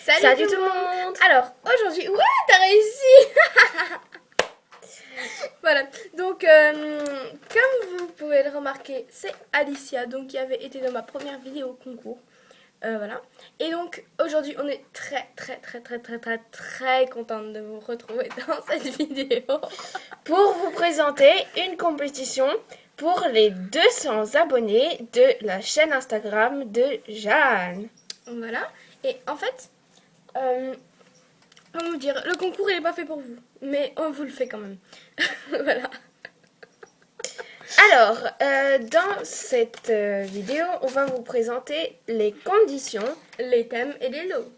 Salut tout le monde. Alors, aujourd'hui, ouais, t'as réussi. Voilà, donc comme vous pouvez le remarquer, c'est Alicia, donc qui avait été dans ma première vidéo concours. Voilà. Et donc, aujourd'hui, on est très contente de vous retrouver dans cette vidéo. Pour vous présenter une compétition pour les 200 abonnés de la chaîne Instagram de Jeanne. Voilà. Et en fait, comment vous dire, le concours il est pas fait pour vous, mais on vous le fait quand même. Voilà. Alors, dans cette vidéo, on va vous présenter les conditions. Les thèmes et les lots.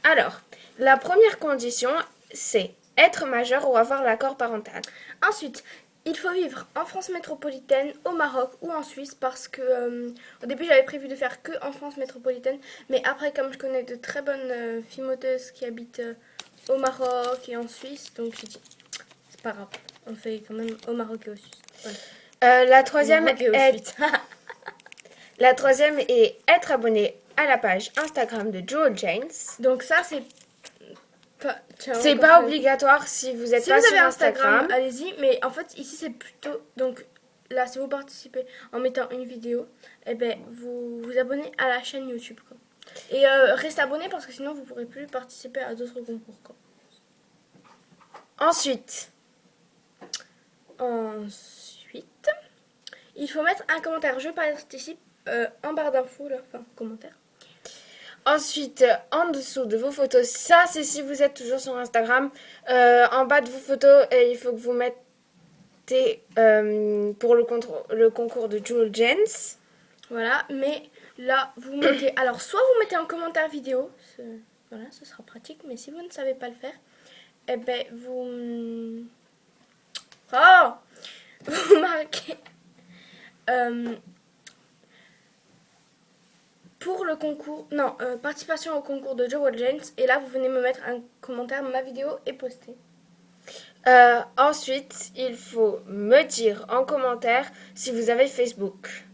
Alors, la première condition, c'est être majeur ou avoir l'accord parental. Ensuite, il faut vivre en France métropolitaine, au Maroc ou en Suisse parce que au début j'avais prévu de faire que en France métropolitaine, mais après comme je connais de très bonnes filles moteuses qui habitent au Maroc et en Suisse, donc j'ai dit c'est pas grave, on fait quand même au Maroc et au Suisse. Voilà. La troisième Maroc et au est... Suisse. La troisième est être abonné à la page Instagram de Jewel Janes. Donc ça c'est C'est pas obligatoire si vous êtes si pas vous sur avez Instagram. allez-y, mais en fait ici c'est plutôt donc là si vous participez en mettant une vidéo, eh ben vous vous abonnez à la chaîne YouTube quoi. Et restez abonné parce que sinon vous pourrez plus participer à d'autres concours quoi. Ensuite, Il faut mettre un commentaire. Je participe en barre d'infos là, enfin commentaire. Ensuite, en dessous de vos photos, ça c'est si vous êtes toujours sur Instagram, en bas de vos photos, il faut que vous mettez pour le concours de Jewel Janes. Voilà, mais là vous mettez, alors soit vous mettez en commentaire vidéo, voilà, ce sera pratique, mais si vous ne savez pas le faire, eh ben vous vous marquez pour le concours, non, participation au concours de Jewel Janes, et là vous venez me mettre un commentaire, ma vidéo est postée. Ensuite, il faut me dire en commentaire si vous avez Facebook.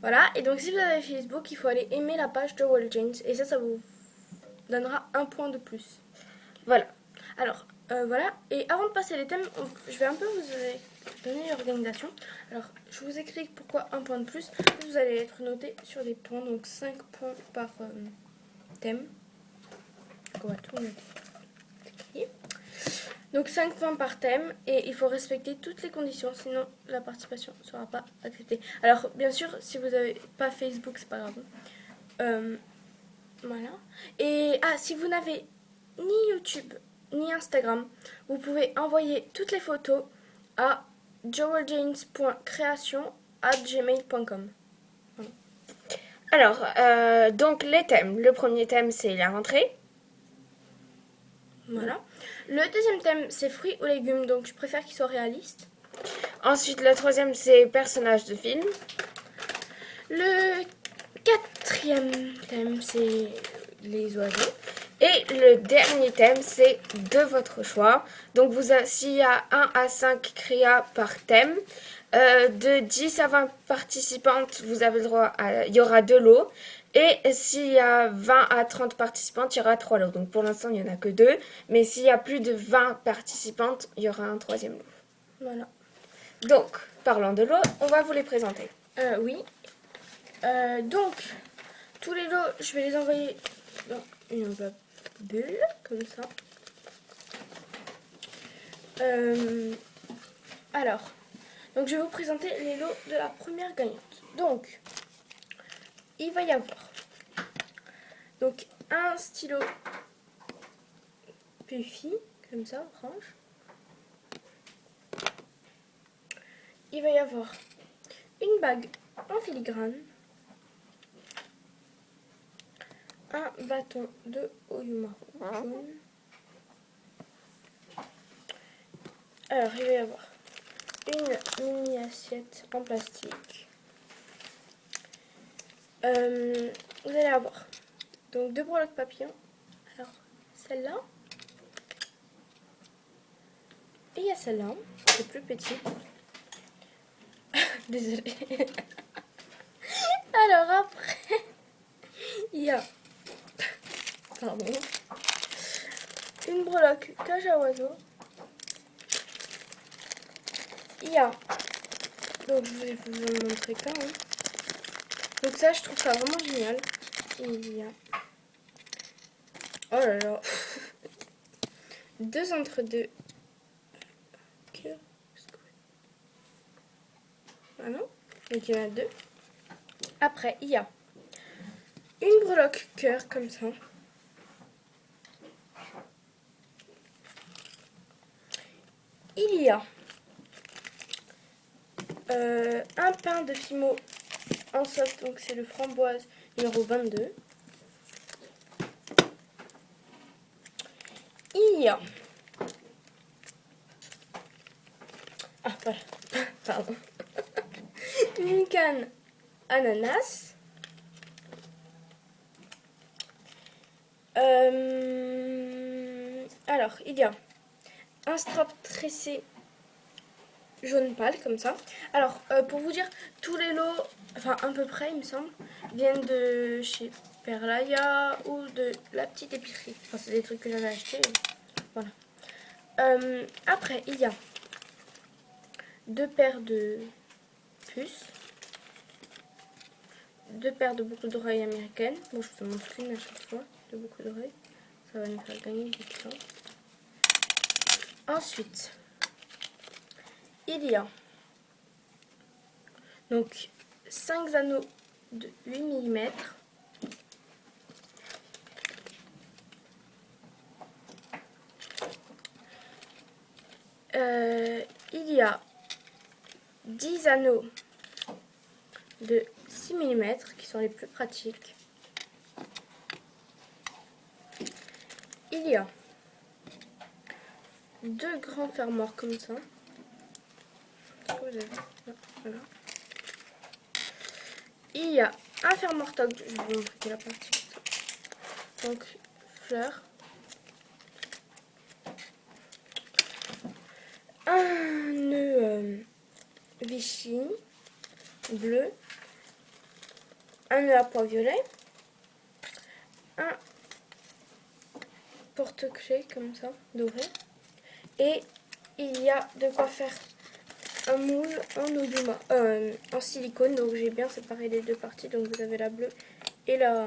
Voilà, et donc si vous avez Facebook, il faut aller aimer la page de Jewel Janes, et ça vous donnera un point de plus. Voilà. Alors, voilà, et avant de passer les thèmes, je vais un peu vous donner l'organisation. Alors, je vous explique pourquoi un point de plus. Vous allez être noté sur des points, donc 5 points par thème. Donc, on va tout noter. Donc 5 points par thème, et il faut respecter toutes les conditions, sinon la participation ne sera pas acceptée. Alors, bien sûr, si vous n'avez pas Facebook, c'est pas grave. Voilà. Et, si vous n'avez ni YouTube, ni Instagram, vous pouvez envoyer toutes les photos à jeweljanes.creation@gmail.com. Voilà. Alors, donc les thèmes. Le premier thème, c'est la rentrée. Voilà. Le deuxième thème, c'est fruits ou légumes, donc je préfère qu'il soit réaliste. Ensuite, le troisième, c'est personnages de film. Le quatrième thème, c'est les oiseaux. Et le dernier thème, c'est de votre choix. Donc, s'il y a 1 à 5 créas par thème, de 10 à 20 participantes, vous avez le droit il y aura 2 lots. Et s'il y a 20 à 30 participantes, il y aura 3 lots. Donc, pour l'instant, il n'y en a que 2. Mais s'il y a plus de 20 participantes, il y aura un troisième lot. Voilà. Donc, parlant de lots, on va vous les présenter. Oui. Donc, tous les lots, je vais les envoyer dans une enveloppe bulle, comme ça. Alors, donc je vais vous présenter les lots de la première gagnante. Donc, il va y avoir donc un stylo Puffy, comme ça, orange. Il va y avoir une bague en filigrane, un bâton de Oyumaru jaune. Alors, il va y avoir une mini assiette en plastique. Vous allez avoir donc 2 breloques papillons. Alors, celle-là. Et il y a celle-là, qui est plus petite. Désolée. Alors après, il y a Pardon. Une breloque cage à oiseaux. Il y a, donc je vais vous en montrer qu'un. Hein. Donc ça, je trouve ça vraiment génial. Il y a, oh là là, deux entre-deux. Ah non, donc il y en a deux. Après, il y a une breloque cœur comme ça. Il y a un pain de Fimo en soft, donc c'est le framboise numéro 22. Il y a... Ah, voilà. Pardon. Une canne ananas. Alors, il y a un strap tressé jaune pâle, comme ça. Alors, pour vous dire, tous les lots, enfin à peu près, il me semble, viennent de chez Perlaya ou de la petite épicerie. Enfin, c'est des trucs que j'avais achetés. Voilà. Après, il y a deux paires de puces, deux paires de boucles d'oreilles américaines. Bon, je vous en montre une à chaque fois, de boucles d'oreilles. Ça va nous faire gagner du temps. Ensuite, il y a donc 5 anneaux de 8 mm. Il y a 10 anneaux de 6 mm qui sont les plus pratiques. Il y a deux grands fermoirs comme ça. Voilà. Il y a un fermoir toggle, je vais vous montrer la partie. Donc, fleurs. Un nœud Vichy bleu. Un nœud à pois violet. Un porte-clés comme ça, doré. Et il y a de quoi faire un moule en Oyuma, en silicone. Donc j'ai bien séparé les deux parties. Donc vous avez la bleue et la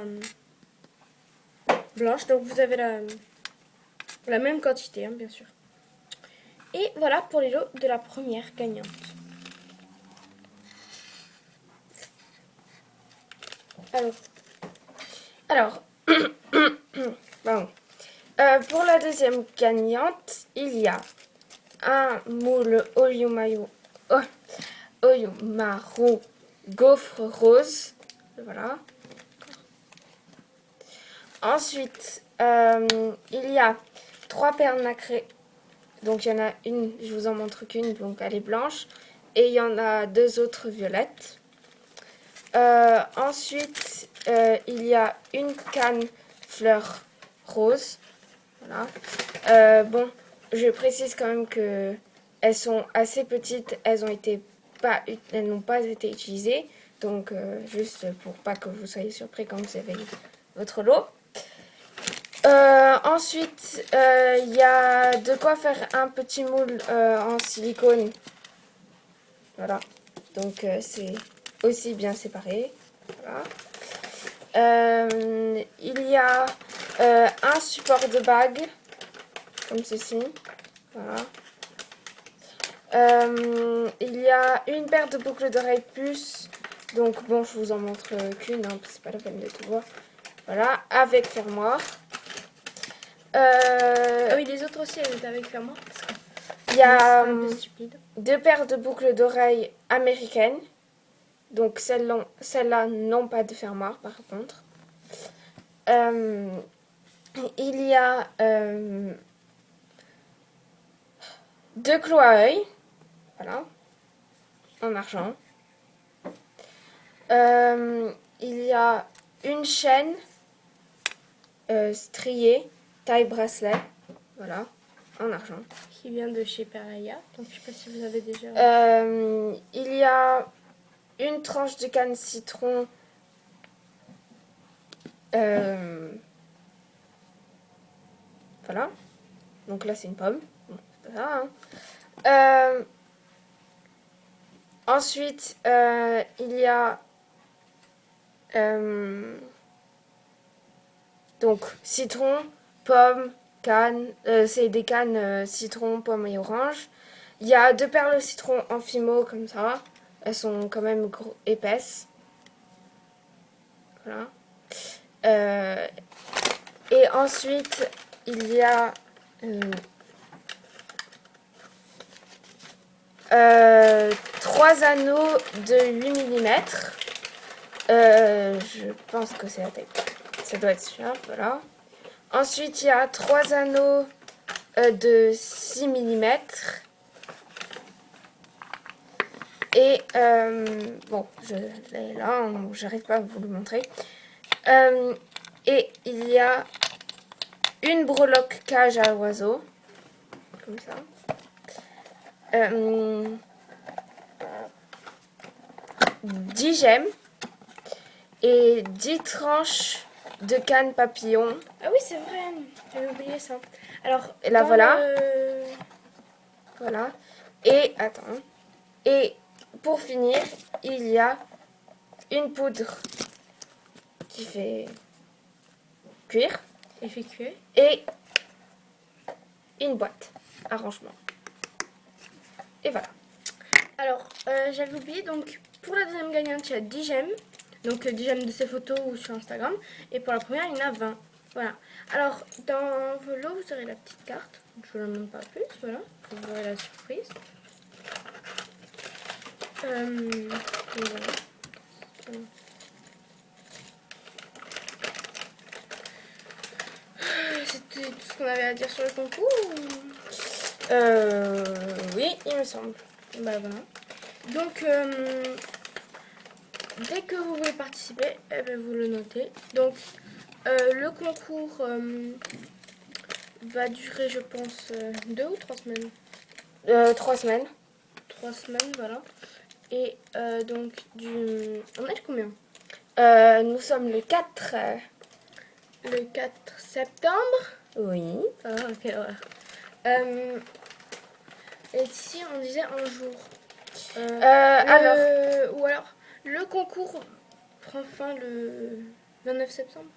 blanche. Donc vous avez la même quantité, hein, bien sûr. Et voilà pour les lots de la première gagnante. Alors pardon. Pour la deuxième gagnante, il y a un moule Oyumaru gaufre rose. Voilà. Ensuite, il y a 3 perles nacrées. Donc il y en a une, je vous en montre qu'une, donc elle est blanche. Et il y en a 2 autres violettes. Ensuite, il y a une canne fleur rose. Voilà. Bon, je précise quand même que elles sont assez petites. Elles n'ont pas été utilisées. Donc, juste pour pas que vous soyez surpris quand vous avez votre lot. Ensuite, il y a de quoi faire un petit moule en silicone. Voilà. Donc, c'est aussi bien séparé. Voilà. Il y a un support de bague, comme ceci. Voilà. Il y a une paire de boucles d'oreilles plus. Donc, bon, je vous en montre qu'une, hein, c'est pas la peine de tout voir. Voilà, avec fermoir. Ah oui, les autres aussi, elles étaient avec fermoir. Il y a un peu stupide. 2 paires de boucles d'oreilles américaines. Donc celles-là n'ont pas de fermoir par contre. Il y a 2 clous à œil. Voilà. En argent. Il y a une chaîne striée, taille bracelet. Voilà. En argent. Qui vient de chez Perlaya. Donc je sais pas si vous avez déjà... Il y a une tranche de canne citron Voilà. Donc là, c'est une pomme. Bon, c'est pas ça, hein. Ensuite, il y a donc citron, pomme, canne. C'est des cannes citron, pomme et orange. Il y a 2 perles au citron en fimo comme ça. Elles sont quand même épaisses. Voilà. Et ensuite, il y a 3 anneaux de 8 mm. Je pense que c'est la taille. Ça doit être celui-là, voilà. Ensuite, il y a 3 anneaux de 6 mm. Et, bon, je l'ai là, j'arrive pas à vous le montrer. Et il y a une breloque cage à oiseaux, comme ça. 10 gemmes et 10 tranches de canne papillon. Ah oui, c'est vrai, j'avais oublié ça. Alors, et là, voilà. le... Voilà. Et, attends. Et pour finir, il y a une poudre qui fait cuire effectué. et une boîte à rangement. Et voilà. Alors, j'avais oublié, donc pour la deuxième gagnante, il y a 10 j'aime. Donc 10 j'aime de ses photos ou sur Instagram. Et pour la première, il y en a 20. Voilà. Alors, dans l'enveloppe, vous aurez la petite carte. Je ne vous la montre pas plus, voilà. Vous aurez la surprise. Voilà. C'était tout ce qu'on avait à dire sur le concours oui, il me semble. Bah voilà. Donc, dès que vous voulez participer, eh ben, vous le notez. Donc, le concours va durer, je pense, 2 ou 3 semaines. 3 semaines. 3 semaines, voilà. Et donc, on est le combien? Nous sommes le 4. Le 4 septembre. Oui. Ah, quelle horreur. Et si on disait un jour Alors, ou alors, le concours prend fin le 29 septembre.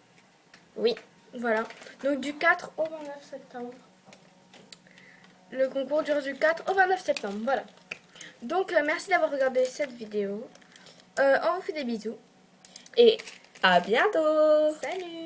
oui. Voilà. Donc du 4 au 29 septembre. Le concours dure du 4 au 29 septembre. Voilà. Donc merci d'avoir regardé cette vidéo. On vous fait des bisous. Et à bientôt. Salut!